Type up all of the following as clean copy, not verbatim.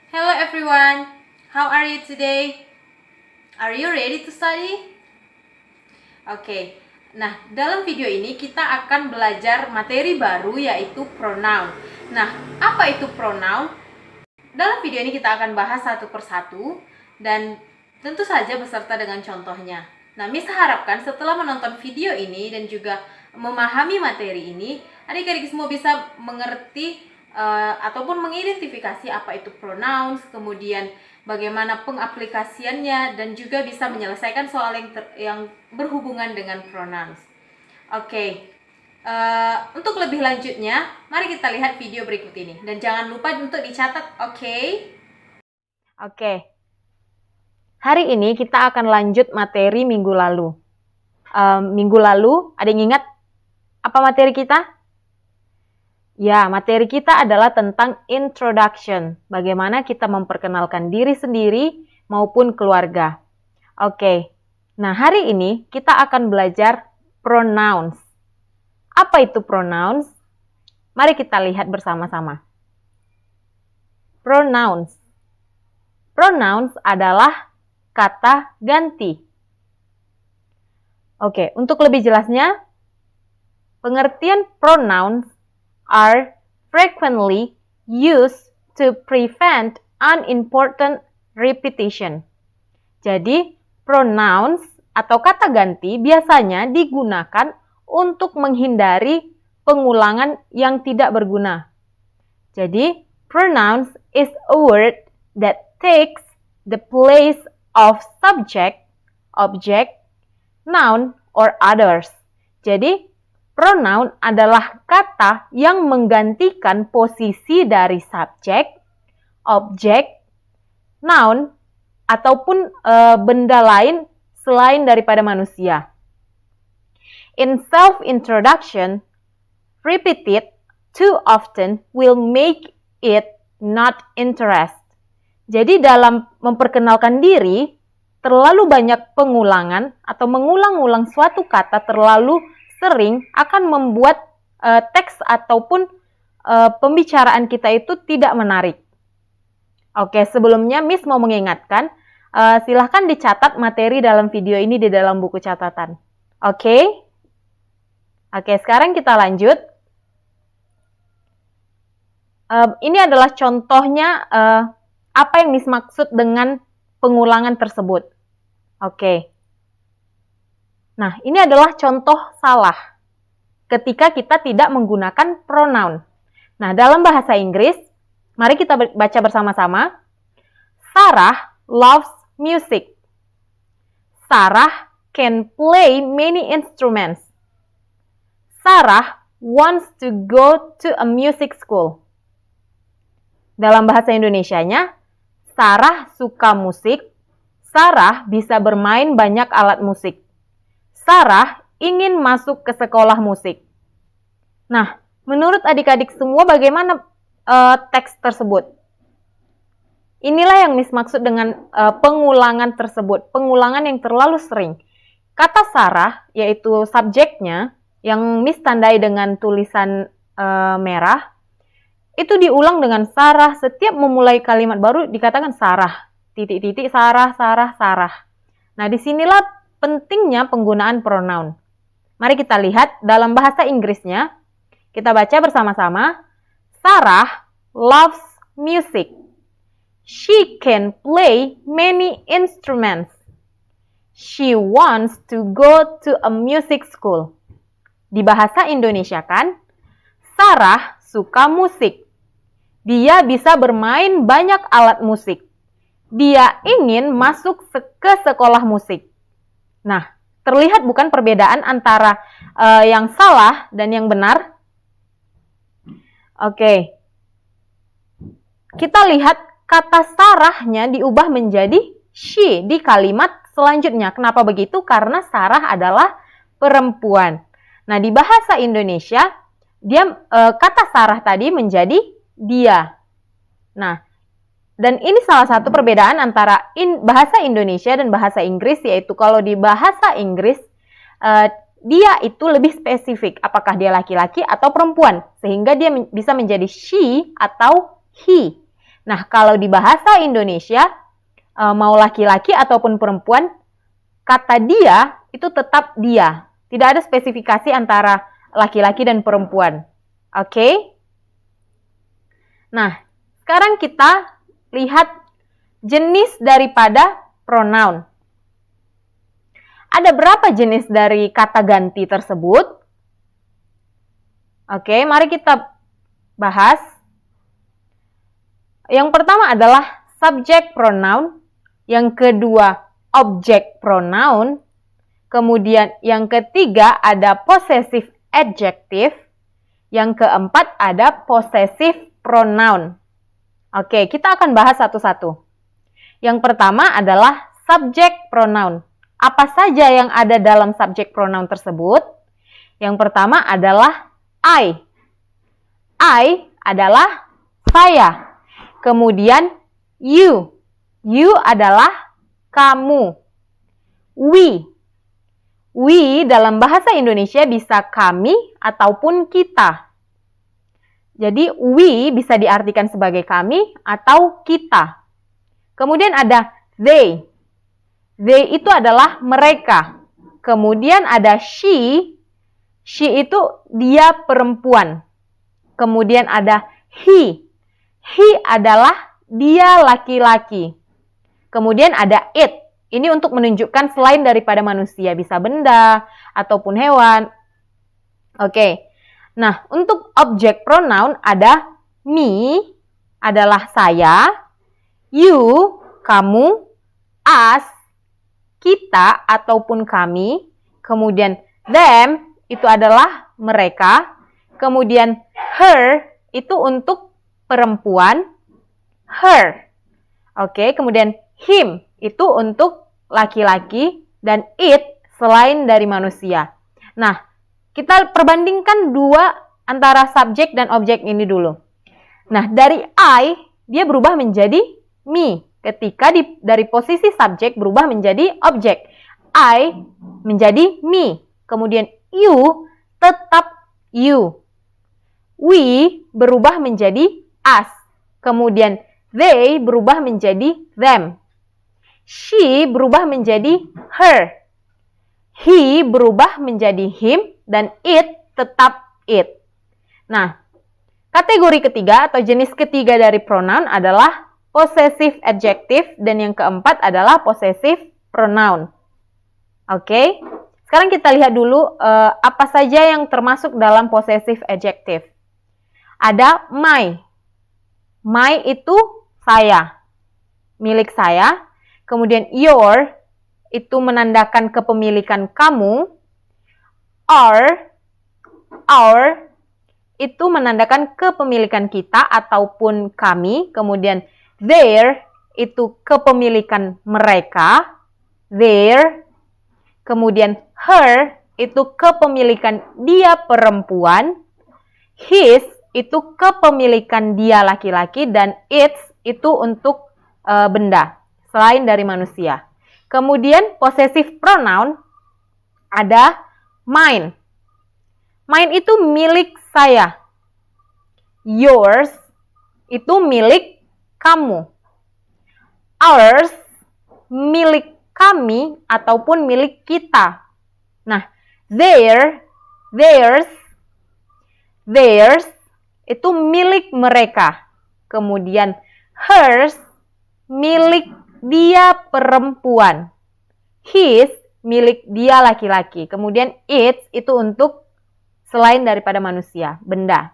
Hello everyone, how are you today? Are you ready to study? Oke, nah dalam video ini kita akan belajar materi baru yaitu pronoun. Nah, apa itu pronoun? Dalam video ini kita akan bahas satu persatu dan tentu saja beserta dengan contohnya. Nah, Miss harapkan setelah menonton video ini dan juga memahami materi ini, adik-adik semua bisa mengerti ataupun mengidentifikasi apa itu pronouns, kemudian bagaimana pengaplikasiannya, dan juga bisa menyelesaikan soal yang berhubungan dengan pronouns. Oke, untuk lebih lanjutnya, mari kita lihat video berikut ini. Dan jangan lupa untuk dicatat, oke? Oke. Hari ini kita akan lanjut materi minggu lalu. Minggu lalu, ada yang ingat apa materi kita? Ya, materi kita adalah tentang introduction. Bagaimana kita memperkenalkan diri sendiri maupun keluarga. Oke, nah hari ini kita akan belajar pronouns. Apa itu pronouns? Mari kita lihat bersama-sama. Pronouns. Pronouns adalah kata ganti. Oke, untuk lebih jelasnya, pengertian pronouns are frequently used to prevent unimportant repetition. Jadi, pronouns atau kata ganti biasanya digunakan untuk menghindari pengulangan yang tidak berguna. Jadi, pronouns is a word that takes the place of subject, object, noun, or others. Jadi, pronoun adalah kata yang menggantikan posisi dari subjek, objek, noun, ataupun benda lain selain daripada manusia. In self-introduction, repeated too often will make it not interest. Jadi dalam memperkenalkan diri, terlalu banyak pengulangan atau mengulang-ulang suatu kata terlalu sering akan membuat teks ataupun pembicaraan kita itu tidak menarik. Oke, sebelumnya Miss mau mengingatkan, silahkan dicatat materi dalam video ini di dalam buku catatan. Oke, sekarang kita lanjut. Ini adalah contohnya apa yang Miss maksud dengan pengulangan tersebut. Oke. Nah, ini adalah contoh salah ketika kita tidak menggunakan pronoun. Nah, dalam bahasa Inggris, mari kita baca bersama-sama. Sarah loves music. Sarah can play many instruments. Sarah wants to go to a music school. Dalam bahasa Indonesianya, Sarah suka musik. Sarah bisa bermain banyak alat musik. Sarah ingin masuk ke sekolah musik. Nah, menurut adik-adik semua bagaimana teks tersebut? Inilah yang Miss maksud dengan pengulangan tersebut. Pengulangan yang terlalu sering. Kata Sarah, yaitu subjeknya, yang Miss tandai dengan tulisan merah, itu diulang dengan Sarah. Setiap memulai kalimat baru dikatakan Sarah. Titik-titik Sarah, Sarah, Sarah. Nah, disinilah pentingnya penggunaan pronoun. Mari kita lihat dalam bahasa Inggrisnya. Kita baca bersama-sama. Sarah loves music. She can play many instruments. She wants to go to a music school. Di bahasa Indonesia kan, Sarah suka musik. Dia bisa bermain banyak alat musik. Dia ingin masuk ke sekolah musik. Nah, terlihat bukan perbedaan antara yang salah dan yang benar? Oke. Kita lihat kata Sarahnya diubah menjadi she di kalimat selanjutnya. Kenapa begitu? Karena Sarah adalah perempuan. Nah, di bahasa Indonesia, kata Sarah tadi menjadi dia. Nah, dan ini salah satu perbedaan antara bahasa Indonesia dan bahasa Inggris, yaitu kalau di bahasa Inggris, dia itu lebih spesifik, apakah dia laki-laki atau perempuan, sehingga dia bisa menjadi she atau he. Nah, kalau di bahasa Indonesia, mau laki-laki ataupun perempuan, kata dia itu tetap dia. Tidak ada spesifikasi antara laki-laki dan perempuan. Oke? Nah, sekarang kita lihat jenis daripada pronoun. Ada berapa jenis dari kata ganti tersebut? Oke, mari kita bahas. Yang pertama adalah subject pronoun, yang kedua object pronoun, kemudian yang ketiga ada possessive adjective, yang keempat ada possessive pronoun. Oke, kita akan bahas satu-satu. Yang pertama adalah subject pronoun. Apa saja yang ada dalam subject pronoun tersebut? Yang pertama adalah I. I adalah saya. Kemudian you. You adalah kamu. We. We dalam bahasa Indonesia bisa kami ataupun kita. Jadi we bisa diartikan sebagai kami atau kita. Kemudian ada they. They itu adalah mereka. Kemudian ada she. She itu dia perempuan. Kemudian ada he. He adalah dia laki-laki. Kemudian ada it. Ini untuk menunjukkan selain daripada manusia. Bisa benda ataupun hewan. Oke. Nah, untuk object pronoun ada me adalah saya. You, kamu. Us, kita ataupun kami. Kemudian them, itu adalah mereka. Kemudian her, itu untuk perempuan. Her. Oke, kemudian him, itu untuk laki-laki. Dan it, selain dari manusia. Nah, kita perbandingkan dua antara subjek dan objek ini dulu. Nah, dari I, dia berubah menjadi me. Ketika dari posisi subjek berubah menjadi objek. I menjadi me. Kemudian you tetap you. We berubah menjadi us. Kemudian they berubah menjadi them. She berubah menjadi her. He berubah menjadi him. Dan it tetap it. Nah, kategori ketiga atau jenis ketiga dari pronoun adalah possessive adjective dan yang keempat adalah possessive pronoun. Oke, sekarang kita lihat dulu apa saja yang termasuk dalam possessive adjective. Ada my. My itu saya, milik saya. Kemudian your itu menandakan kepemilikan kamu. Our itu menandakan kepemilikan kita ataupun kami. Kemudian their itu kepemilikan mereka. Their. Kemudian her itu kepemilikan dia perempuan. His itu kepemilikan dia laki-laki. Dan its itu untuk benda selain dari manusia. Kemudian possessive pronoun ada mine. Mine itu milik saya. Yours itu milik kamu. Ours milik kami ataupun milik kita. Nah, theirs itu milik mereka. Kemudian hers milik dia perempuan. His milik dia laki-laki. Kemudian its itu untuk selain daripada manusia, benda.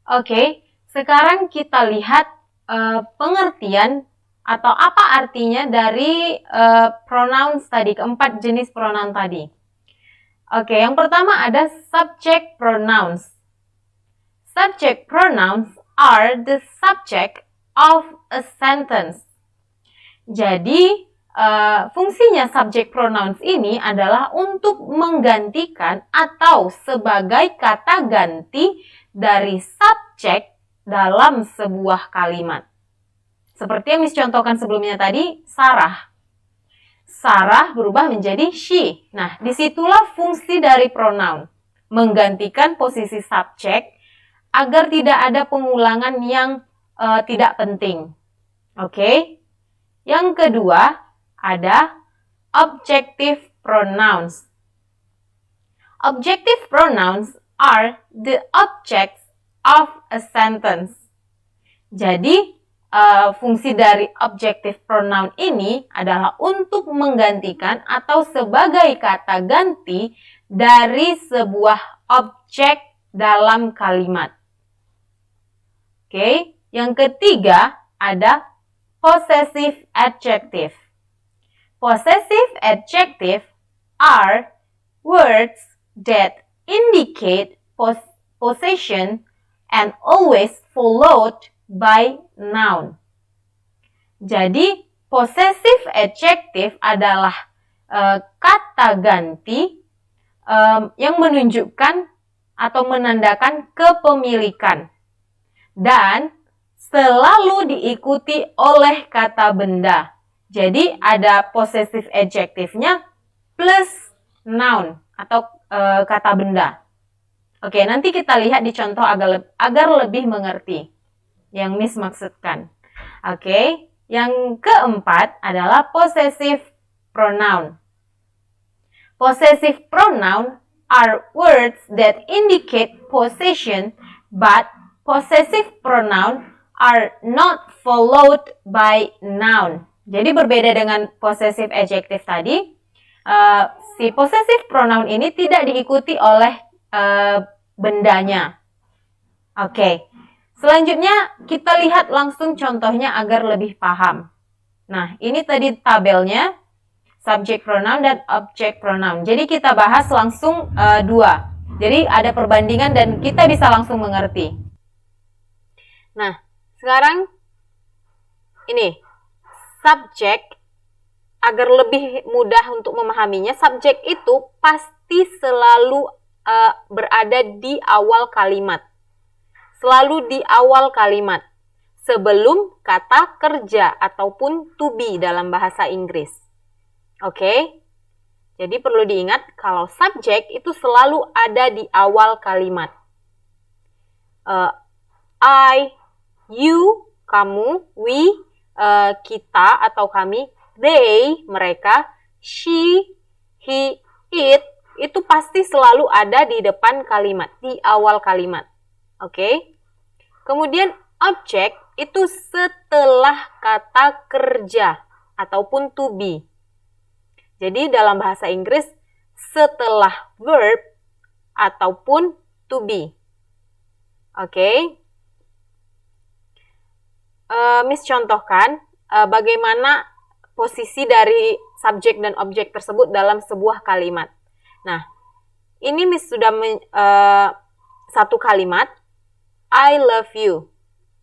Oke, sekarang kita lihat pengertian atau apa artinya dari pronouns tadi, keempat jenis pronoun tadi. Oke, yang pertama ada subject pronouns. Subject pronouns are the subject of a sentence. Jadi, fungsinya subject pronouns ini adalah untuk menggantikan atau sebagai kata ganti dari subjek dalam sebuah kalimat. Seperti yang Miss contohkan sebelumnya tadi, Sarah. Sarah berubah menjadi she. Nah, disitulah fungsi dari pronoun. Menggantikan posisi subjek agar tidak ada pengulangan yang tidak penting. Oke. Yang kedua ada objective pronouns. Objective pronouns are the objects of a sentence. Jadi, fungsi dari objective pronoun ini adalah untuk menggantikan atau sebagai kata ganti dari sebuah objek dalam kalimat. Oke, yang ketiga ada possessive adjective. Possessive adjective are words that indicate possession and always followed by noun. Jadi, possessive adjective adalah kata ganti yang menunjukkan atau menandakan kepemilikan dan selalu diikuti oleh kata benda. Jadi, ada possessive adjective-nya plus noun atau kata benda. Oke, nanti kita lihat di contoh agar lebih mengerti yang Miss maksudkan. Oke, yang keempat adalah possessive pronoun. Possessive pronoun are words that indicate possession, but possessive pronoun are not followed by noun. Jadi berbeda dengan possessive adjective tadi. Si possessive pronoun ini tidak diikuti oleh bendanya. Oke. Selanjutnya kita lihat langsung contohnya agar lebih paham. Nah, ini tadi tabelnya subject pronoun dan object pronoun. Jadi kita bahas langsung dua. Jadi ada perbandingan dan kita bisa langsung mengerti. Nah, sekarang ini subject. Agar lebih mudah untuk memahaminya, subjek itu pasti selalu berada di awal kalimat. Selalu di awal kalimat. Sebelum kata kerja ataupun to be dalam bahasa Inggris. Oke? Jadi perlu diingat kalau subjek itu selalu ada di awal kalimat. I, you, kamu, we, kita atau kami, they, mereka, she, he, it, itu pasti selalu ada di depan kalimat, di awal kalimat. Oke? Kemudian objek itu setelah kata kerja ataupun to be. Jadi dalam bahasa Inggris setelah verb ataupun to be. Oke? Miss contohkan bagaimana posisi dari subjek dan objek tersebut dalam sebuah kalimat. Nah, ini Miss sudah satu kalimat, I love you.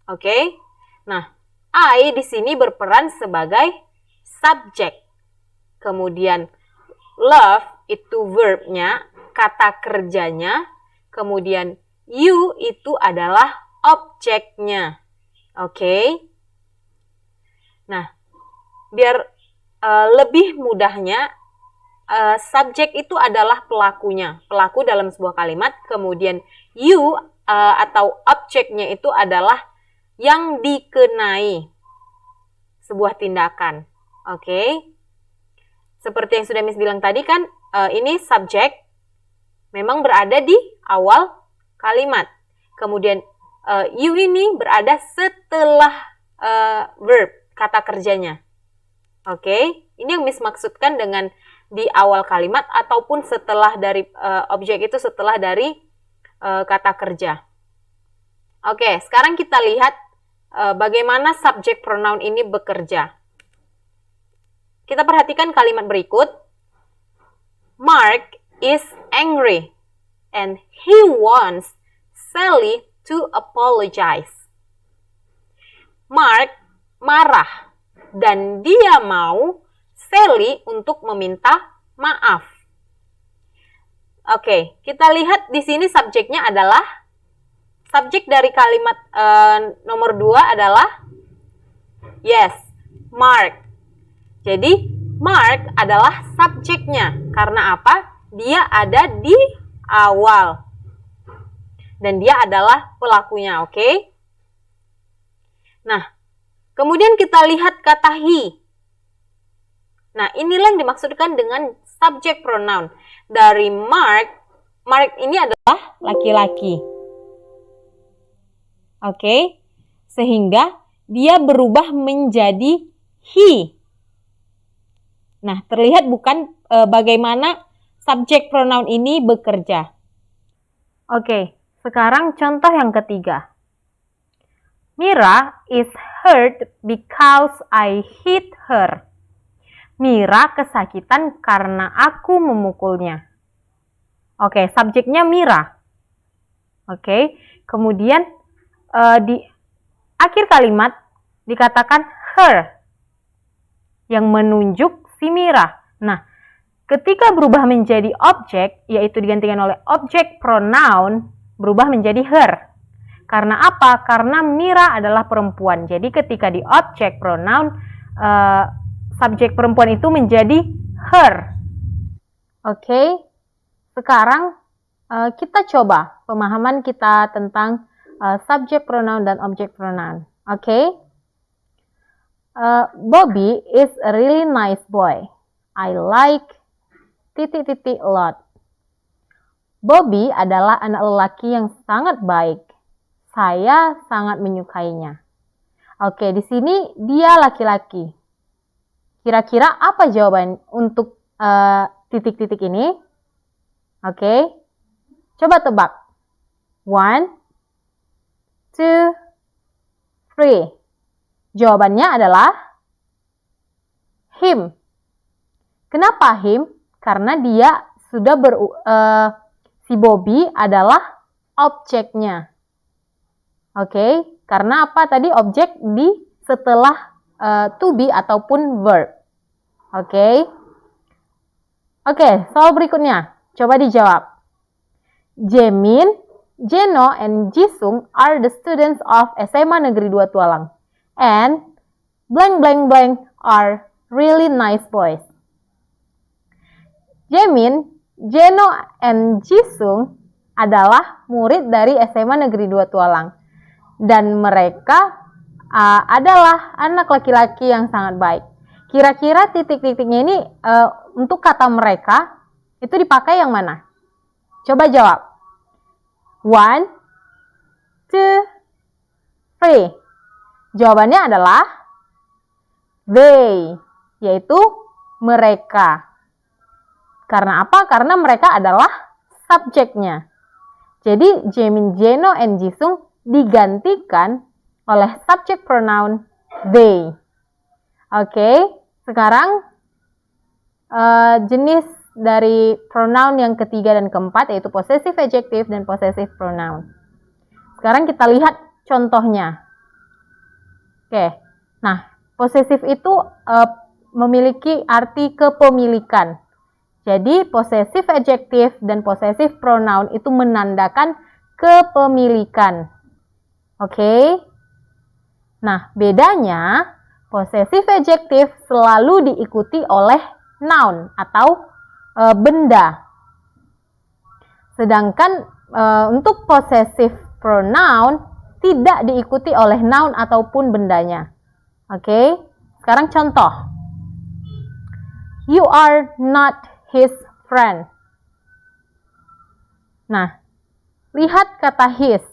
Oke? Nah, I di sini berperan sebagai subjek. Kemudian love itu verbnya, kata kerjanya. Kemudian you itu adalah objeknya. Oke? Nah, biar lebih mudahnya, subjek itu adalah pelakunya, pelaku dalam sebuah kalimat. Kemudian you atau objeknya itu adalah yang dikenai sebuah tindakan. Oke? Seperti yang sudah Miss bilang tadi kan, ini subjek memang berada di awal kalimat. Kemudian you ini berada setelah verb, kata kerjanya. Oke, ini yang Miss maksudkan dengan di awal kalimat ataupun setelah dari objek itu setelah dari kata kerja. Oke, sekarang kita lihat bagaimana subject pronoun ini bekerja. Kita perhatikan kalimat berikut. Mark is angry and he wants Sally to apologize. Mark marah dan dia mau Sally untuk meminta maaf. Oke, kita lihat di sini subjeknya adalah, subjek dari kalimat nomor 2 adalah yes, Mark. Jadi Mark adalah subjeknya. Karena apa? Dia ada di awal. Dan dia adalah pelakunya, oke? Nah, kemudian kita lihat kata he. Nah, inilah yang dimaksudkan dengan subject pronoun. Dari Mark, Mark ini adalah laki-laki. Oke, sehingga dia berubah menjadi he. Nah, terlihat bukan bagaimana subject pronoun ini bekerja. Oke, sekarang contoh yang ketiga. Mira is hurt because I hit her. Mira kesakitan karena aku memukulnya. Oke, subjeknya Mira. Oke, kemudian di akhir kalimat dikatakan her yang menunjuk si Mira. Nah, ketika berubah menjadi objek, yaitu digantikan oleh objek pronoun, berubah menjadi her. Karena apa? Karena Mira adalah perempuan. Jadi ketika di objek pronoun, subjek perempuan itu menjadi her. Oke, sekarang kita coba pemahaman kita tentang subjek pronoun dan objek pronoun. Oke, Bobby is a really nice boy. I like ... a lot. Bobby adalah anak lelaki yang sangat baik. Saya sangat menyukainya. Oke, di sini dia laki-laki. Kira-kira apa jawaban untuk titik-titik ini? Oke, coba tebak. 1, 2, 3. Jawabannya adalah him. Kenapa him? Karena dia sudah si Bobby adalah objeknya. Oke, karena apa tadi objek di setelah to be ataupun verb. Oke, soal berikutnya. Coba dijawab. Jaemin, Jeno, and Jisung are the students of SMA Negeri 2 Tualang. And blank blank blank are really nice boys. Jaemin, Jeno, and Jisung adalah murid dari SMA Negeri 2 Tualang. Dan mereka adalah anak laki-laki yang sangat baik. Kira-kira titik-titiknya ini untuk kata mereka itu dipakai yang mana? Coba jawab. 1, 2, 3. Jawabannya adalah they, yaitu mereka. Karena apa? Karena mereka adalah subjeknya. Jadi Jaemin, Jeno, and Jisung digantikan oleh subject pronoun they. Oke, sekarang jenis dari pronoun yang ketiga dan keempat yaitu possessive adjective dan possessive pronoun. Sekarang kita lihat contohnya. Oke, nah possessive itu memiliki arti kepemilikan. Jadi possessive adjective dan possessive pronoun itu menandakan kepemilikan. Oke. Nah, bedanya possessive adjective selalu diikuti oleh noun atau benda. Sedangkan untuk possessive pronoun tidak diikuti oleh noun ataupun bendanya. Oke, sekarang contoh. You are not his friend. Nah, lihat kata his.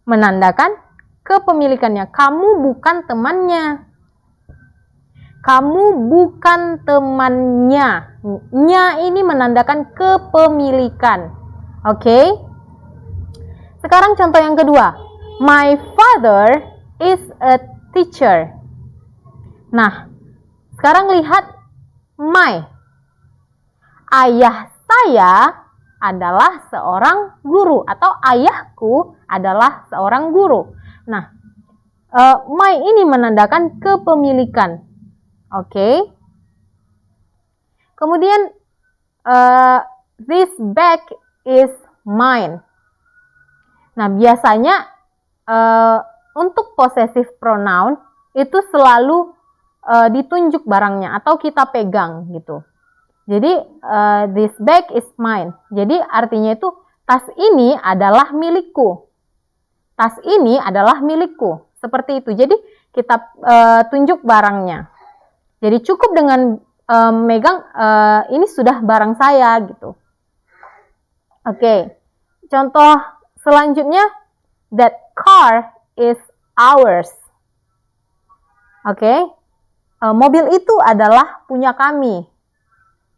Menandakan kepemilikannya. Kamu bukan temannya. Kamu bukan temannya. Nya ini menandakan kepemilikan. Oke. Sekarang contoh yang kedua. My father is a teacher. Nah, sekarang lihat my. Ayah saya adalah seorang guru atau ayahku adalah seorang guru. Nah, my ini menandakan kepemilikan. Oke. Kemudian this bag is mine. Nah, biasanya untuk possessive pronoun itu selalu ditunjuk barangnya atau kita pegang gitu. Jadi this bag is mine. Jadi artinya itu tas ini adalah milikku. Tas ini adalah milikku. Seperti itu. Jadi kita tunjuk barangnya. Jadi cukup dengan megang ini sudah barang saya gitu. Oke. Contoh selanjutnya, that car is ours. Oke. Mobil itu adalah punya kami.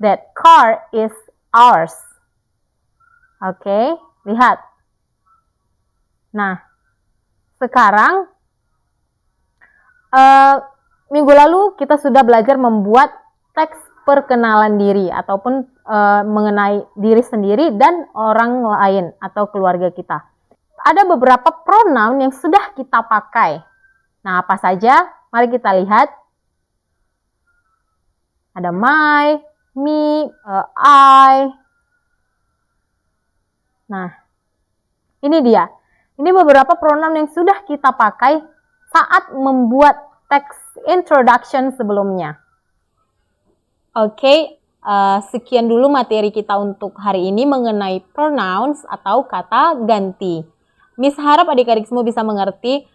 That car is ours. Oke, lihat. Nah, sekarang minggu lalu kita sudah belajar membuat teks perkenalan diri ataupun mengenai diri sendiri dan orang lain atau keluarga kita. Ada beberapa pronoun yang sudah kita pakai. Nah, apa saja? Mari kita lihat. Ada my, me, I. Nah, ini dia. Ini beberapa pronoun yang sudah kita pakai saat membuat teks introduction sebelumnya. Oke, sekian dulu materi kita untuk hari ini mengenai pronouns atau kata ganti. Miss harap adik-adik semua bisa mengerti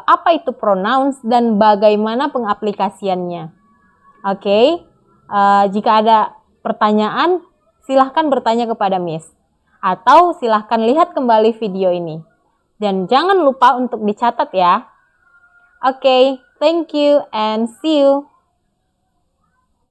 apa itu pronouns dan bagaimana pengaplikasiannya. Oke. Jika ada pertanyaan, silahkan bertanya kepada Miss. Atau silahkan lihat kembali video ini. Dan jangan lupa untuk dicatat ya. Oke, thank you and see you.